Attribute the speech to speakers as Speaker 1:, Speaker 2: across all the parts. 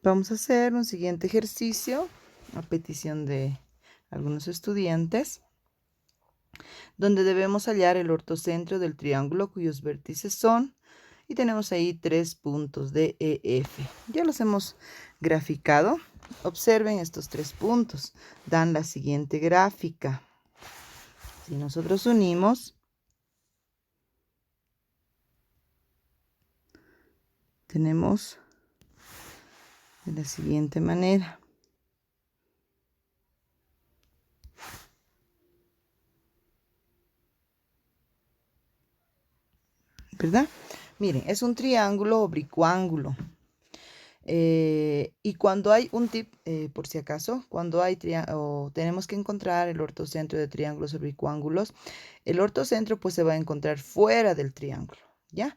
Speaker 1: Vamos a hacer un siguiente ejercicio a petición de algunos estudiantes, donde debemos hallar el ortocentro del triángulo cuyos vértices son, y tenemos ahí 3 puntos de EF. Ya los hemos graficado. Observen estos 3 puntos. Dan la siguiente gráfica. Si nosotros unimos, tenemos de la siguiente manera. ¿Verdad? Miren, es un triángulo oblicuángulo. Y cuando hay un tip, por si acaso, cuando hay tenemos que encontrar el ortocentro de triángulos oblicuángulos, el ortocentro pues se va a encontrar fuera del triángulo. Ya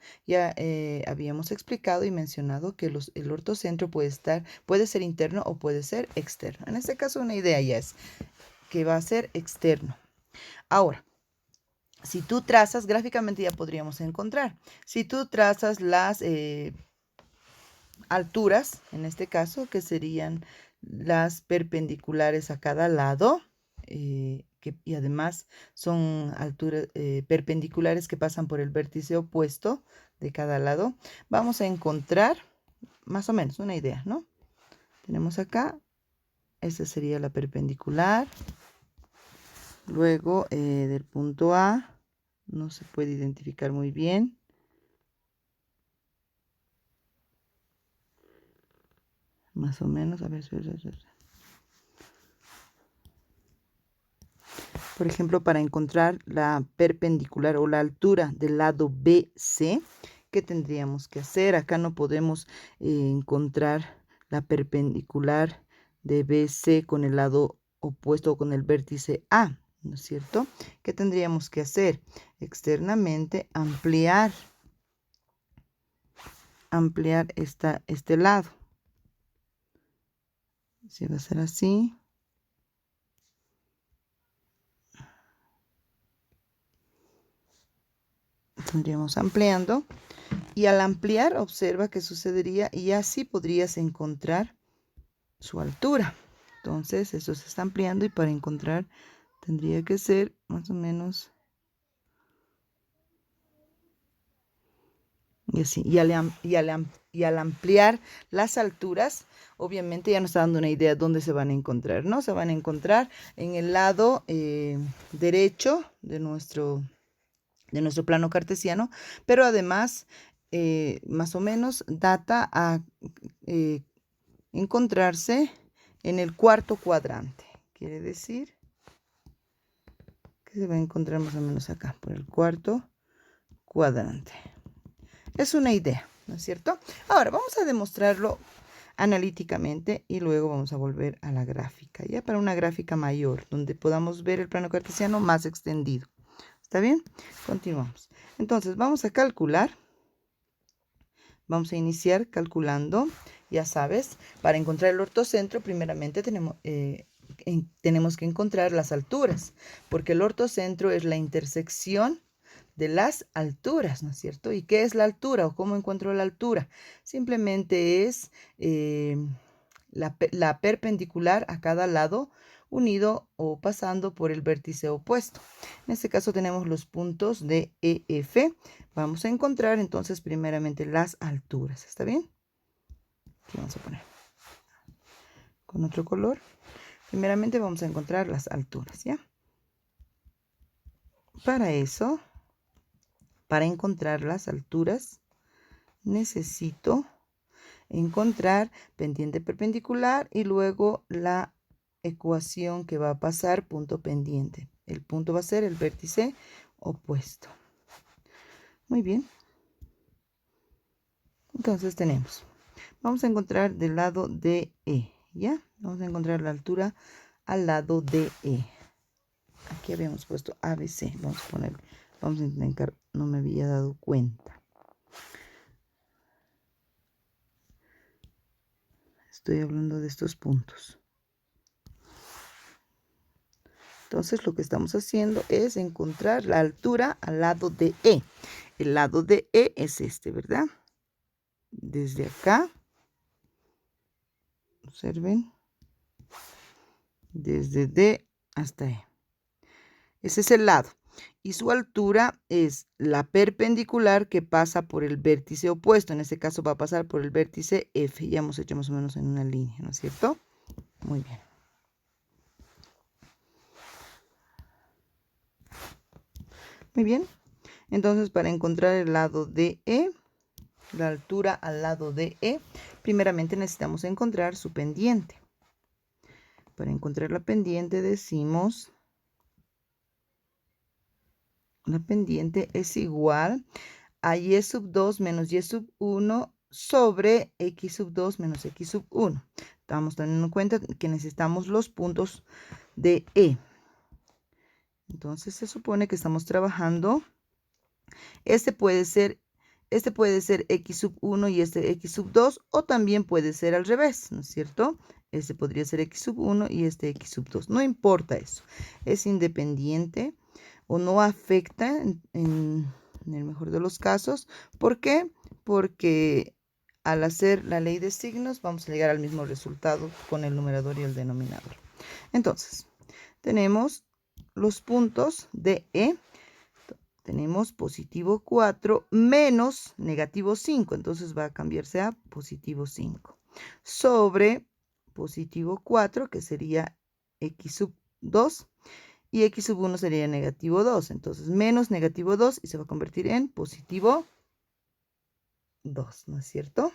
Speaker 1: habíamos explicado y mencionado que el ortocentro puede ser interno o puede ser externo. En este caso una idea ya es que va a ser externo. Ahora, si tú trazas, gráficamente ya podríamos encontrar. Si tú trazas las alturas, en este caso, que serían las perpendiculares a cada lado, y además son alturas perpendiculares que pasan por el vértice opuesto de cada lado, vamos a encontrar más o menos una idea, ¿no? Tenemos acá, esta sería la perpendicular. Luego del punto A, no se puede identificar muy bien. Más o menos, a ver. Por ejemplo, para encontrar la perpendicular o la altura del lado BC, ¿qué tendríamos que hacer? Acá no podemos encontrar la perpendicular de BC con el lado opuesto o con el vértice A, ¿no es cierto? ¿Qué tendríamos que hacer? Externamente ampliar este lado. Si va a ser así. Tendríamos ampliando. Y al ampliar, observa qué sucedería y así podrías encontrar su altura. Entonces, esto se está ampliando y para encontrar tendría que ser más o menos. Y así. Y al ampliar las alturas, obviamente ya nos está dando una idea de dónde se van a encontrar, ¿no? Se van a encontrar en el lado derecho de nuestro plano cartesiano, pero además, más o menos, data a encontrarse en el cuarto cuadrante. Quiere decir que se va a encontrar más o menos acá, por el cuarto cuadrante. Es una idea, ¿no es cierto? Ahora vamos a demostrarlo analíticamente y luego vamos a volver a la gráfica, ya para una gráfica mayor, donde podamos ver el plano cartesiano más extendido. ¿Está bien? Continuamos. Entonces vamos a calcular. Vamos a iniciar calculando. Ya sabes, para encontrar el ortocentro, primeramente tenemos que encontrar las alturas, porque el ortocentro es la intersección de las alturas, ¿no es cierto? ¿Y qué es la altura o cómo encuentro la altura? Simplemente es la perpendicular a cada lado unido o pasando por el vértice opuesto. En este caso tenemos los puntos de EF. Vamos a encontrar entonces primeramente las alturas. ¿Está bien? Aquí vamos a poner con otro color. Primeramente vamos a encontrar las alturas, ¿ya? Para eso, para encontrar las alturas, necesito encontrar pendiente perpendicular y luego la ecuación que va a pasar punto pendiente. El punto va a ser el vértice opuesto. Muy bien. Entonces vamos a encontrar del lado de E, ¿ya? Vamos a encontrar la altura al lado de E. Aquí habíamos puesto ABC. Vamos a intentar, no me había dado cuenta. Estoy hablando de estos puntos. Entonces lo que estamos haciendo es encontrar la altura al lado de E. El lado de E es este, ¿verdad? Desde acá Observen. Desde D hasta E. Ese es el lado. Y su altura es la perpendicular que pasa por el vértice opuesto. En este caso va a pasar por el vértice F. Ya hemos hecho más o menos en una línea, ¿no es cierto? Muy bien. Muy bien. Entonces, para encontrar el lado de E, la altura al lado de E, primeramente necesitamos encontrar su pendiente. Para encontrar la pendiente decimos, la pendiente es igual a y sub 2 menos y sub 1 sobre x sub 2 menos x sub 1. Estamos teniendo en cuenta que necesitamos los puntos de E. Entonces se supone que estamos trabajando. Este puede ser x sub 1 y este x sub 2, o también puede ser al revés, ¿no es cierto? Este podría ser x sub 1 y este x sub 2. No importa eso. Es independiente o no afecta en el mejor de los casos. ¿Por qué? Porque al hacer la ley de signos vamos a llegar al mismo resultado con el numerador y el denominador. Entonces, tenemos los puntos de E. Tenemos positivo 4 menos negativo 5. Entonces va a cambiarse a positivo 5. Sobre positivo 4, que sería x sub 2. Y x sub 1 sería negativo 2. Entonces menos negativo 2 y se va a convertir en positivo 2, ¿no es cierto?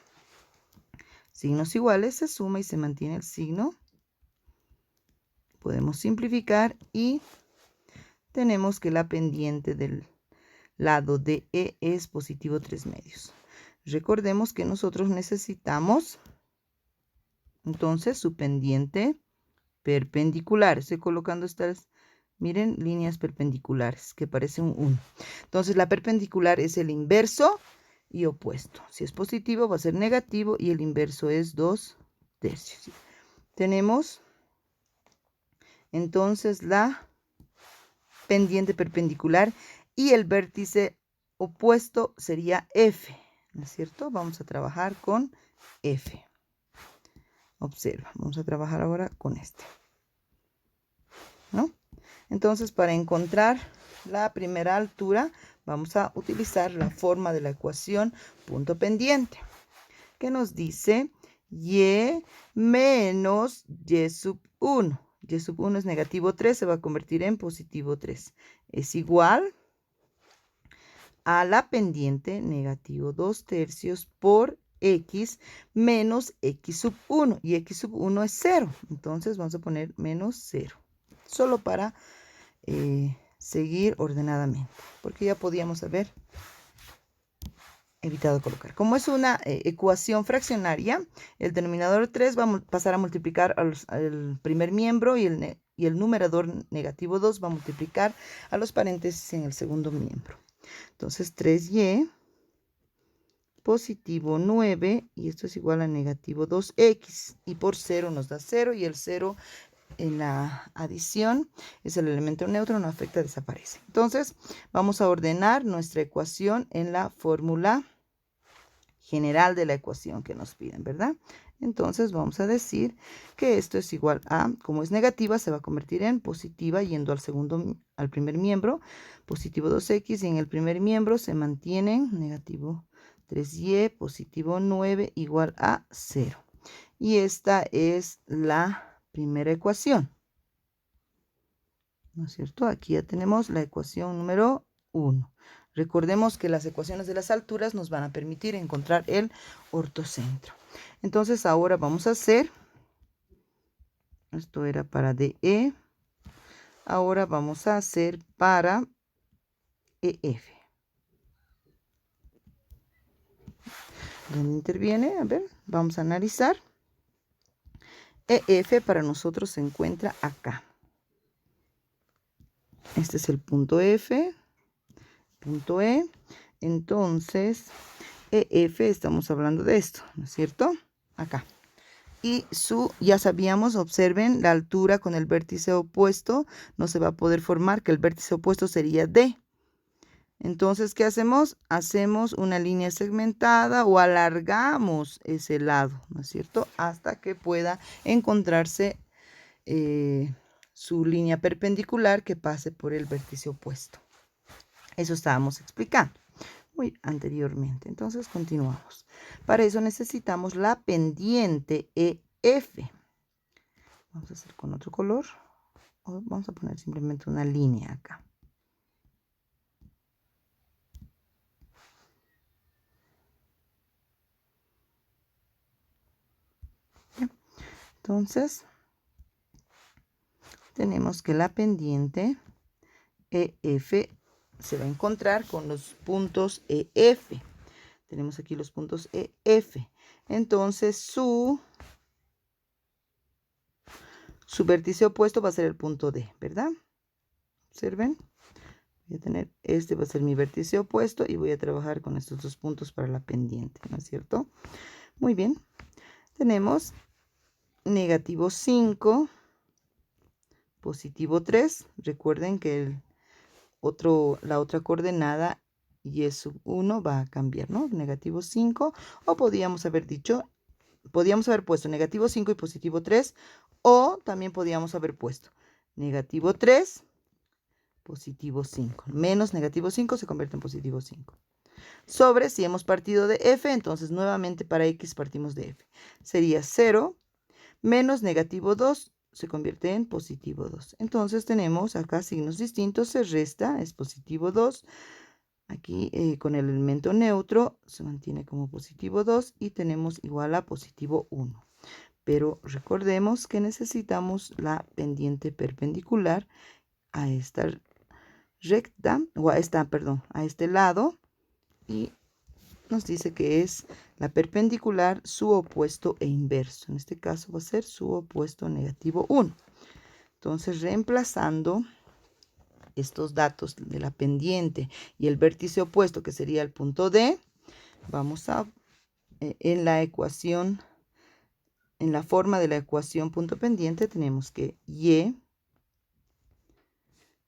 Speaker 1: Signos iguales, se suma y se mantiene el signo. Podemos simplificar y tenemos que la pendiente del lado de E es positivo 3 medios. Recordemos que nosotros necesitamos entonces su pendiente perpendicular. Estoy colocando estas, miren, líneas perpendiculares que parecen un 1. Entonces la perpendicular es el inverso y opuesto. Si es positivo va a ser negativo y el inverso es 2 tercios. Tenemos entonces la pendiente perpendicular y el vértice opuesto sería F, ¿no es cierto? Vamos a trabajar con F. Observa, vamos a trabajar ahora con este, ¿no? Entonces, para encontrar la primera altura, vamos a utilizar la forma de la ecuación punto pendiente, que nos dice y menos y sub 1. Y sub 1 es negativo 3, se va a convertir en positivo 3. Es igual a la pendiente negativo 2 tercios por x menos x sub 1. Y x sub 1 es 0. Entonces vamos a poner menos 0. Solo para seguir ordenadamente. Porque ya podíamos haber evitado colocar. Como es una ecuación fraccionaria, el denominador 3 va a pasar a multiplicar al primer miembro y el numerador negativo 2 va a multiplicar a los paréntesis en el segundo miembro. Entonces 3y positivo 9 y esto es igual a negativo 2x y por 0 nos da 0 y el 0 en la adición es el elemento neutro, no afecta, desaparece. Entonces vamos a ordenar nuestra ecuación en la fórmula general de la ecuación que nos piden, ¿verdad? Entonces vamos a decir que esto es igual a, como es negativa, se va a convertir en positiva yendo al primer miembro, positivo 2x, y en el primer miembro se mantienen negativo 3y, positivo 9 igual a 0. Y esta es la primera ecuación, ¿no es cierto? Aquí ya tenemos la ecuación número 1. Recordemos que las ecuaciones de las alturas nos van a permitir encontrar el ortocentro. Entonces ahora vamos a hacer, esto era para DE, ahora vamos a hacer para EF. ¿Dónde interviene? A ver, vamos a analizar. EF para nosotros se encuentra acá. Este es el punto F, punto E. Entonces, EF, estamos hablando de esto, ¿no es cierto? Acá. Y ya sabíamos, observen, la altura con el vértice opuesto no se va a poder formar, que el vértice opuesto sería D. Entonces, ¿qué hacemos? Hacemos una línea segmentada o alargamos ese lado, ¿no es cierto? Hasta que pueda encontrarse su línea perpendicular que pase por el vértice opuesto. Eso estábamos explicando muy anteriormente. Entonces, continuamos. Para eso necesitamos la pendiente EF. Vamos a hacer con otro color. O vamos a poner simplemente una línea acá. Entonces, tenemos que la pendiente EF se va a encontrar con los puntos EF. Tenemos aquí los puntos EF. Entonces, su vértice opuesto va a ser el punto D, ¿verdad? Observen. Voy a tener, este va a ser mi vértice opuesto y voy a trabajar con estos dos puntos para la pendiente, ¿no es cierto? Muy bien. Tenemos negativo 5, positivo 3. Recuerden que la otra coordenada y es sub 1 va a cambiar, ¿no? Negativo 5, o podíamos haber puesto negativo 5 y positivo 3, o también podíamos haber puesto negativo 3, positivo 5. Menos negativo 5 se convierte en positivo 5. Sobre, si hemos partido de F, entonces nuevamente para X partimos de F. Sería 0 menos negativo 2 se convierte en positivo 2. Entonces tenemos acá signos distintos, se resta, es positivo 2. Aquí con el elemento neutro se mantiene como positivo 2 y tenemos igual a positivo 1. Pero recordemos que necesitamos la pendiente perpendicular a esta recta, o a este lado, y nos dice que es la perpendicular, su opuesto e inverso. En este caso va a ser su opuesto negativo 1. Entonces, reemplazando estos datos de la pendiente y el vértice opuesto, que sería el punto D, vamos a, en la ecuación, en la forma de la ecuación punto pendiente, tenemos que Y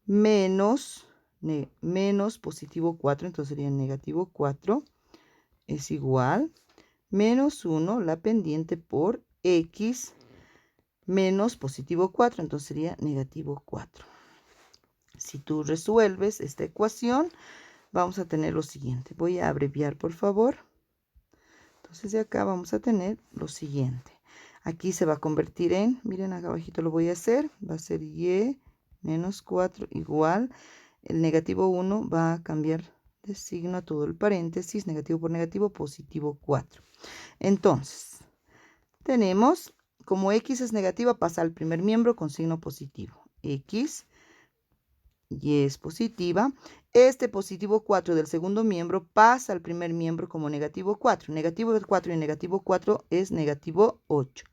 Speaker 1: menos positivo 4, entonces sería negativo 4, es igual menos 1, la pendiente por X menos positivo 4, entonces sería negativo 4. Si tú resuelves esta ecuación, vamos a tener lo siguiente. Voy a abreviar, por favor. Entonces, de acá vamos a tener lo siguiente. Aquí se va a convertir en, miren, acá abajito lo voy a hacer. Va a ser Y menos 4 igual. El negativo 1 va a cambiar de signo a todo el paréntesis. Negativo por negativo, positivo 4. Entonces, tenemos, como X es negativa, pasa al primer miembro con signo positivo. X, Y es positiva. Este positivo 4 del segundo miembro pasa al primer miembro como negativo 4. Negativo 4 y negativo 4 es negativo 8,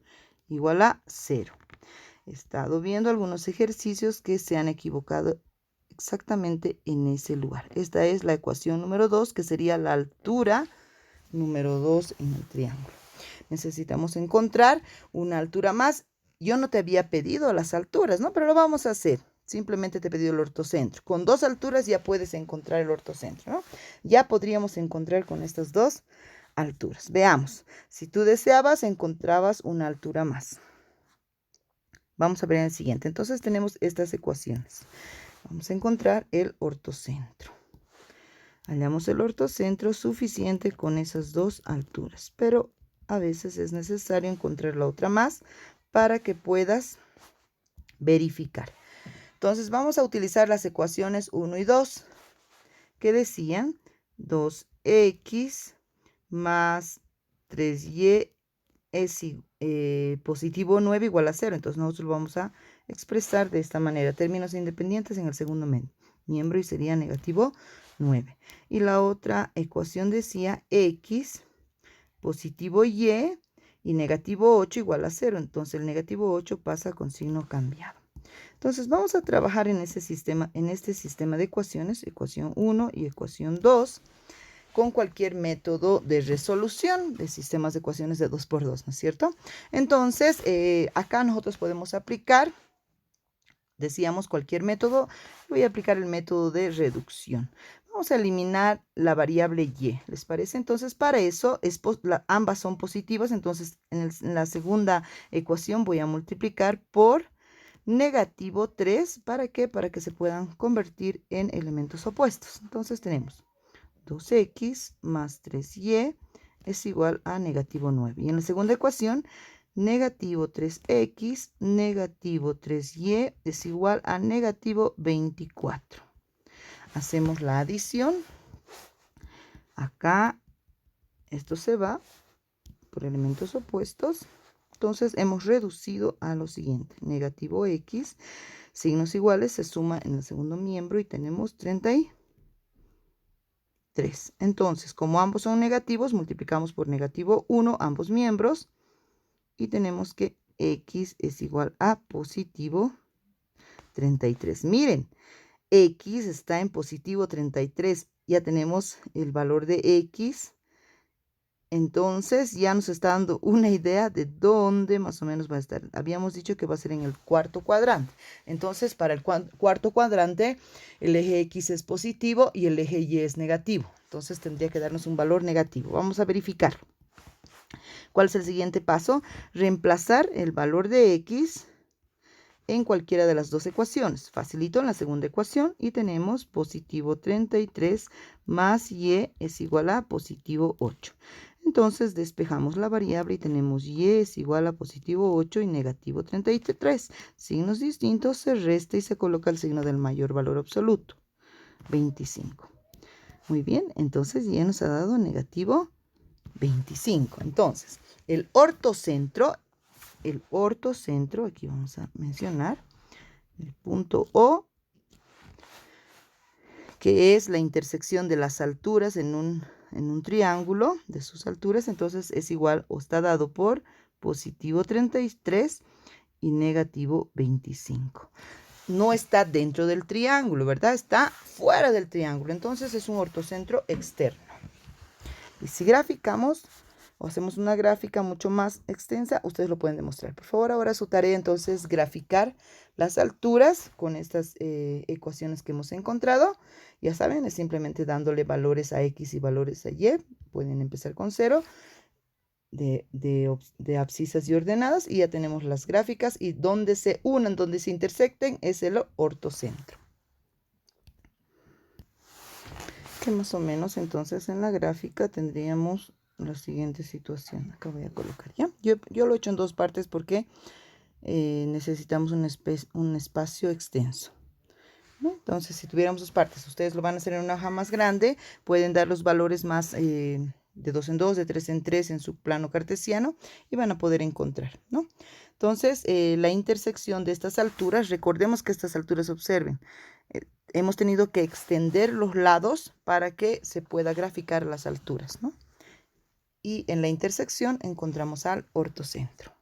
Speaker 1: igual a 0. He estado viendo algunos ejercicios que se han equivocado exactamente en ese lugar. Esta es la ecuación número 2, que sería la altura número 2 en el triángulo. Necesitamos encontrar una altura más. Yo no te había pedido las alturas, ¿no? Pero lo vamos a hacer. Simplemente te he pedido el ortocentro. Con 2 alturas ya puedes encontrar el ortocentro, ¿no? Ya podríamos encontrar con estas 2 alturas. Veamos. Si tú deseabas, encontrabas una altura más. Vamos a ver en el siguiente. Entonces tenemos estas ecuaciones. Vamos a encontrar el ortocentro. Hallamos el ortocentro suficiente con esas 2 alturas, pero a veces es necesario encontrar la otra más para que puedas verificar. Entonces vamos a utilizar las ecuaciones 1 y 2, que decían 2x más 3y es positivo 9 igual a 0. Entonces nosotros lo vamos a expresar de esta manera. Términos independientes en el segundo miembro y sería negativo 9. Y la otra ecuación decía x positivo y negativo 8 igual a 0. Entonces el negativo 8 pasa con signo cambiado. Entonces vamos a trabajar en este sistema de ecuaciones, ecuación 1 y ecuación 2, con cualquier método de resolución de sistemas de ecuaciones de 2 por 2, ¿no es cierto? Entonces, acá nosotros podemos aplicar, decíamos, cualquier método. Voy a aplicar el método de reducción. Vamos a eliminar la variable y, ¿les parece? Entonces, para eso, ambas son positivas, entonces en la segunda ecuación voy a multiplicar por negativo 3, ¿para qué? Para que se puedan convertir en elementos opuestos. Entonces tenemos 2x más 3y es igual a negativo 9. Y en la segunda ecuación, negativo 3x, negativo 3y es igual a negativo 24. Hacemos la adición. Acá esto se va por elementos opuestos. Entonces hemos reducido a lo siguiente. Negativo x, signos iguales, se suma en el segundo miembro y tenemos 33. Entonces, como ambos son negativos, multiplicamos por negativo 1 ambos miembros. Y tenemos que x es igual a positivo 33. Miren, x está en positivo 33. Ya tenemos el valor de x. Entonces ya nos está dando una idea de dónde más o menos va a estar. Habíamos dicho que va a ser en el cuarto cuadrante. Entonces para el cuarto cuadrante el eje X es positivo y el eje Y es negativo. Entonces tendría que darnos un valor negativo. Vamos a verificar. ¿Cuál es el siguiente paso? Reemplazar el valor de X en cualquiera de las dos ecuaciones. Facilito en la segunda ecuación y tenemos positivo 33 más Y es igual a positivo 8. Entonces despejamos la variable y tenemos y es igual a positivo 8 y negativo 33. Signos distintos, se resta y se coloca el signo del mayor valor absoluto, 25. Muy bien, entonces ya nos ha dado negativo 25. Entonces, el ortocentro, aquí vamos a mencionar el punto O, que es la intersección de las alturas en un triángulo de sus alturas, entonces es igual o está dado por positivo 33 y negativo 25. No está dentro del triángulo, ¿verdad? Está fuera del triángulo, entonces es un ortocentro externo. Y si graficamos o hacemos una gráfica mucho más extensa, ustedes lo pueden demostrar. Por favor, ahora su tarea entonces graficar las alturas con estas ecuaciones que hemos encontrado. Ya saben, es simplemente dándole valores a X y valores a Y. Pueden empezar con 0 de abscisas y ordenadas y ya tenemos las gráficas y donde se unan, donde se intersecten es el ortocentro. Que más o menos entonces en la gráfica tendríamos la siguiente situación. Acá voy a colocar ya. Yo lo he hecho en dos partes porque necesitamos un espacio extenso, ¿no? Entonces, si tuviéramos dos partes, ustedes lo van a hacer en una hoja más grande, pueden dar los valores más de 2 en 2, de 3 en 3 en su plano cartesiano y van a poder encontrar, ¿no? Entonces, la intersección de estas alturas, recordemos que estas alturas, observen, hemos tenido que extender los lados para que se pueda graficar las alturas, ¿no? Y en la intersección encontramos al ortocentro.